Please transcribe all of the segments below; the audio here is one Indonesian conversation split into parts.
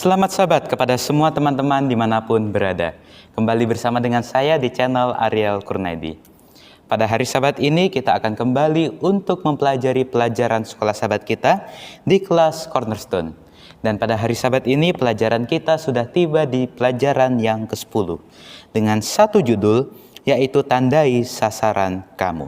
Selamat Sabat kepada semua teman-teman dimanapun berada. Kembali bersama dengan saya di channel Ariel Kurnaidi. Pada hari Sabat ini kita akan kembali untuk mempelajari pelajaran sekolah Sabat kita di kelas Cornerstone. Dan pada hari Sabat ini pelajaran kita sudah tiba di pelajaran yang ke-10 dengan satu judul, yaitu Tandai Sasaran Kamu.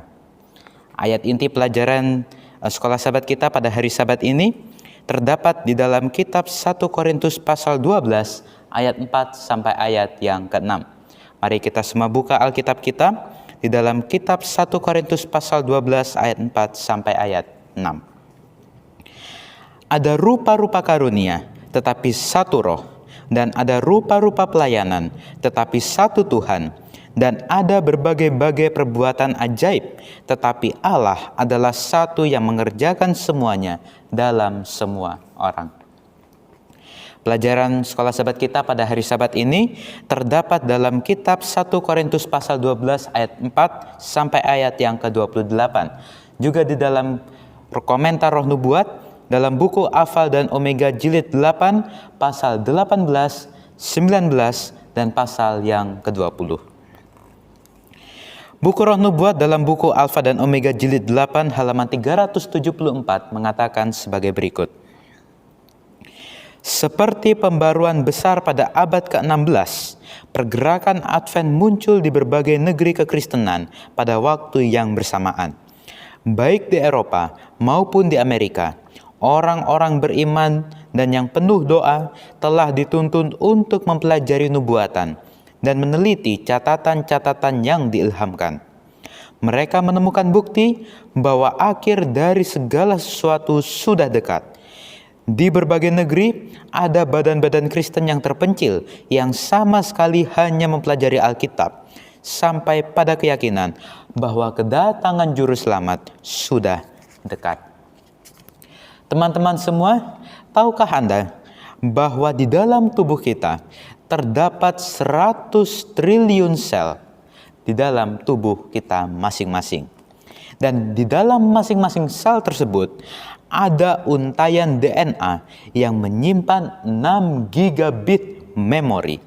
Ayat inti pelajaran sekolah Sabat kita pada hari Sabat ini terdapat di dalam kitab 1 Korintus pasal 12 ayat 4 sampai ayat yang ke-6. Mari kita semua buka Alkitab kita di dalam kitab 1 Korintus pasal 12 ayat 4 sampai ayat 6. Ada rupa-rupa karunia, tetapi satu roh, dan ada rupa-rupa pelayanan, tetapi satu Tuhan, dan ada berbagai-bagai perbuatan ajaib, tetapi Allah adalah satu yang mengerjakan semuanya dalam semua orang. Pelajaran sekolah Sabat kita pada hari Sabat ini terdapat dalam kitab 1 Korintus pasal 12 ayat 4 sampai ayat yang ke-28. Juga di dalam komentar Roh Nubuat dalam buku Alfa dan Omega jilid 8 pasal 18, 19 dan pasal yang ke-20. Buku Roh Nubuat dalam buku Alfa dan Omega jilid 8 halaman 374 mengatakan sebagai berikut. Seperti pembaruan besar pada abad ke-16, pergerakan Advent muncul di berbagai negeri kekristenan pada waktu yang bersamaan. Baik di Eropa maupun di Amerika, orang-orang beriman dan yang penuh doa telah dituntun untuk mempelajari nubuatan dan meneliti catatan-catatan yang diilhamkan. Mereka menemukan bukti bahwa akhir dari segala sesuatu sudah dekat. Di berbagai negeri ada badan-badan Kristen yang terpencil yang sama sekali hanya mempelajari Alkitab sampai pada keyakinan bahwa kedatangan juru selamat sudah dekat. Teman-teman semua, tahukah Anda bahwa di dalam tubuh kita terdapat 100 triliun sel di dalam tubuh kita masing-masing. Dan di dalam masing-masing sel tersebut ada untaian DNA yang menyimpan 6 gigabit memori.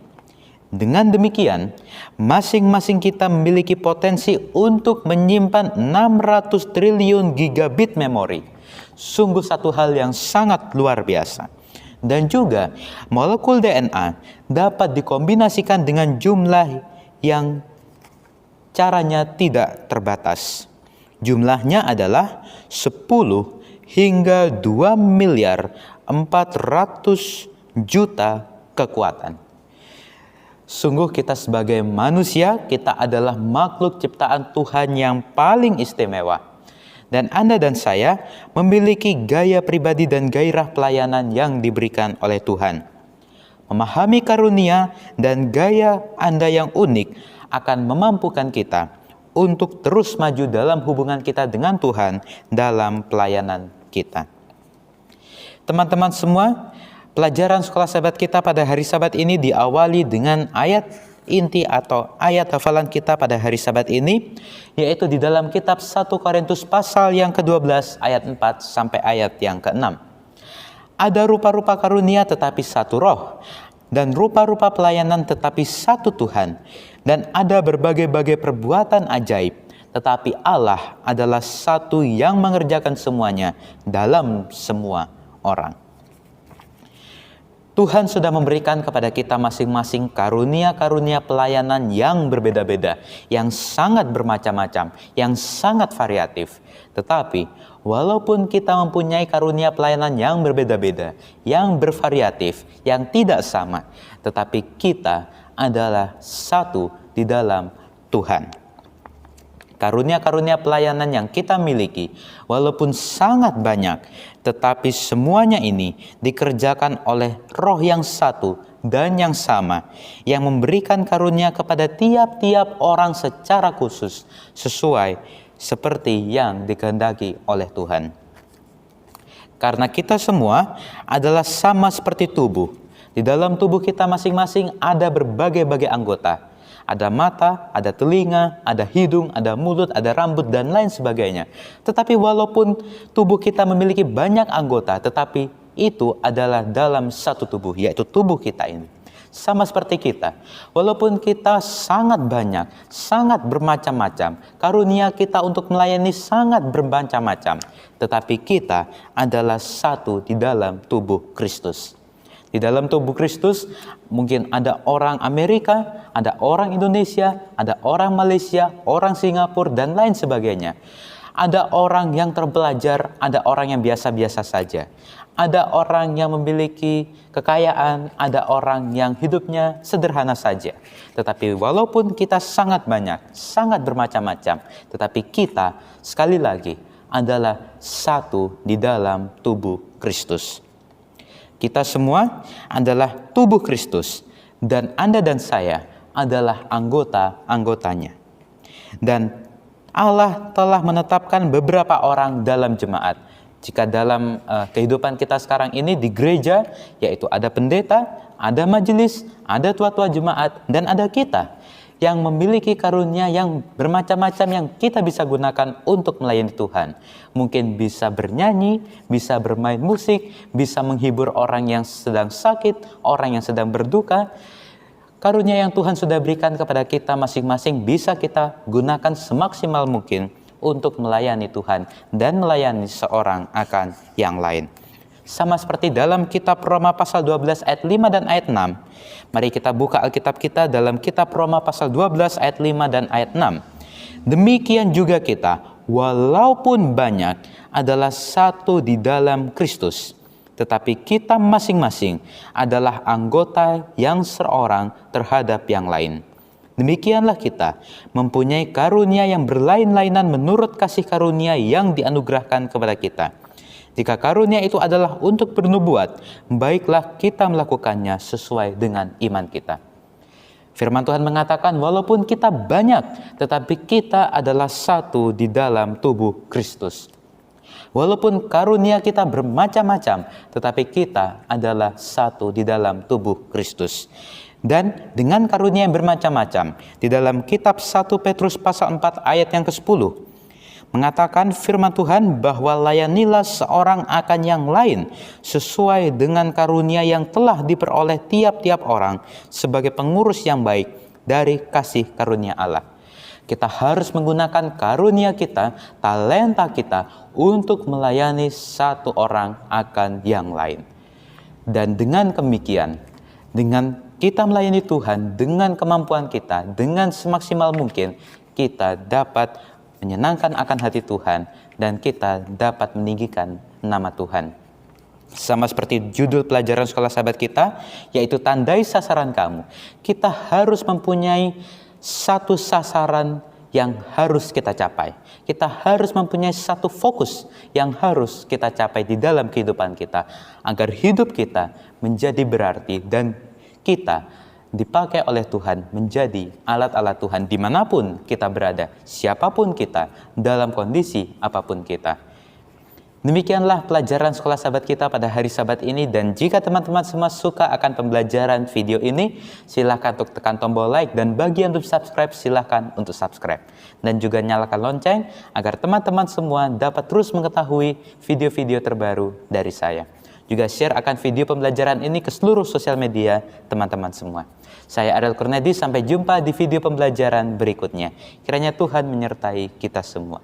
Dengan demikian, masing-masing kita memiliki potensi untuk menyimpan 600 triliun gigabit memori. Sungguh satu hal yang sangat luar biasa. Dan juga molekul DNA dapat dikombinasikan dengan jumlah yang caranya tidak terbatas. Jumlahnya adalah 10 hingga 2 miliar 400 juta kekuatan. Sungguh kita sebagai manusia, kita adalah makhluk ciptaan Tuhan yang paling istimewa. Dan Anda dan saya memiliki gaya pribadi dan gairah pelayanan yang diberikan oleh Tuhan. Memahami karunia dan gaya Anda yang unik akan memampukan kita untuk terus maju dalam hubungan kita dengan Tuhan dalam pelayanan kita. Teman-teman semua, pelajaran sekolah Sabat kita pada hari Sabat ini diawali dengan ayat inti atau ayat hafalan kita pada hari Sabat ini, yaitu di dalam kitab 1 Korintus pasal yang ke-12 ayat 4 sampai ayat yang ke-6. Ada rupa-rupa karunia tetapi satu roh, dan rupa-rupa pelayanan tetapi satu Tuhan, dan ada berbagai-bagai perbuatan ajaib, tetapi Allah adalah satu yang mengerjakan semuanya dalam semua orang. Tuhan sudah memberikan kepada kita masing-masing karunia-karunia pelayanan yang berbeda-beda, yang sangat bermacam-macam, yang sangat variatif. Tetapi, walaupun kita mempunyai karunia pelayanan yang berbeda-beda, yang bervariatif, yang tidak sama, tetapi kita adalah satu di dalam Tuhan. Karunia-karunia pelayanan yang kita miliki, walaupun sangat banyak, tetapi semuanya ini dikerjakan oleh Roh yang satu dan yang sama, yang memberikan karunia kepada tiap-tiap orang secara khusus, sesuai seperti yang dikehendaki oleh Tuhan. Karena kita semua adalah sama seperti tubuh. Di dalam tubuh kita masing-masing ada berbagai-bagai anggota. Ada mata, ada telinga, ada hidung, ada mulut, ada rambut, dan lain sebagainya. Tetapi walaupun tubuh kita memiliki banyak anggota, tetapi itu adalah dalam satu tubuh, yaitu tubuh kita ini. Sama seperti kita, walaupun kita sangat banyak, sangat bermacam-macam, karunia kita untuk melayani sangat bermacam-macam, tetapi kita adalah satu di dalam tubuh Kristus. Di dalam tubuh Kristus mungkin ada orang Amerika, ada orang Indonesia, ada orang Malaysia, orang Singapura, dan lain sebagainya. Ada orang yang terpelajar, ada orang yang biasa-biasa saja. Ada orang yang memiliki kekayaan, ada orang yang hidupnya sederhana saja. Tetapi walaupun kita sangat banyak, sangat bermacam-macam, tetapi kita sekali lagi adalah satu di dalam tubuh Kristus. Kita semua adalah tubuh Kristus, dan Anda dan saya adalah anggota-anggotanya. Dan Allah telah menetapkan beberapa orang dalam jemaat. Jika dalam kehidupan kita sekarang ini di gereja, yaitu ada pendeta, ada majelis, ada tua-tua jemaat, dan ada kita yang memiliki karunia yang bermacam-macam yang kita bisa gunakan untuk melayani Tuhan. Mungkin bisa bernyanyi, bisa bermain musik, bisa menghibur orang yang sedang sakit, orang yang sedang berduka. Karunia yang Tuhan sudah berikan kepada kita masing-masing bisa kita gunakan semaksimal mungkin untuk melayani Tuhan dan melayani seorang akan yang lain. Sama seperti dalam kitab Roma pasal 12 ayat 5 dan ayat 6. Mari kita buka Alkitab kita dalam kitab Roma pasal 12 ayat 5 dan ayat 6. Demikian juga kita, walaupun banyak, adalah satu di dalam Kristus. Tetapi kita masing-masing adalah anggota yang seorang terhadap yang lain. Demikianlah kita mempunyai karunia yang berlain-lainan menurut kasih karunia yang dianugerahkan kepada kita. Jika karunia itu adalah untuk bernubuat, baiklah kita melakukannya sesuai dengan iman kita. Firman Tuhan mengatakan walaupun kita banyak, tetapi kita adalah satu di dalam tubuh Kristus. Walaupun karunia kita bermacam-macam, tetapi kita adalah satu di dalam tubuh Kristus. Dan dengan karunia yang bermacam-macam, di dalam kitab 1 Petrus pasal 4 ayat yang ke-10, mengatakan firman Tuhan bahwa layanilah seorang akan yang lain sesuai dengan karunia yang telah diperoleh tiap-tiap orang sebagai pengurus yang baik dari kasih karunia Allah. Kita harus menggunakan karunia kita, talenta kita untuk melayani satu orang akan yang lain. Dan dengan demikian, dengan kita melayani Tuhan dengan kemampuan kita, dengan semaksimal mungkin, kita dapat menyenangkan akan hati Tuhan dan kita dapat meninggikan nama Tuhan. Sama seperti judul pelajaran sekolah sahabat kita, yaitu tandai sasaran kamu. Kita harus mempunyai satu sasaran yang harus kita capai. Kita harus mempunyai satu fokus yang harus kita capai di dalam kehidupan kita, agar hidup kita menjadi berarti dan kita dipakai oleh Tuhan menjadi alat-alat Tuhan dimanapun kita berada, siapapun kita, dalam kondisi apapun kita. Demikianlah pelajaran sekolah sahabat kita pada hari Sabat ini, dan jika teman-teman semua suka akan pembelajaran video ini, silakan untuk tekan tombol like, dan bagi yang belum subscribe, silakan untuk subscribe. Dan juga nyalakan lonceng agar teman-teman semua dapat terus mengetahui video-video terbaru dari saya. Juga share akan video pembelajaran ini ke seluruh sosial media teman-teman semua. Saya Ariel Kurnedi, sampai jumpa di video pembelajaran berikutnya. Kiranya Tuhan menyertai kita semua.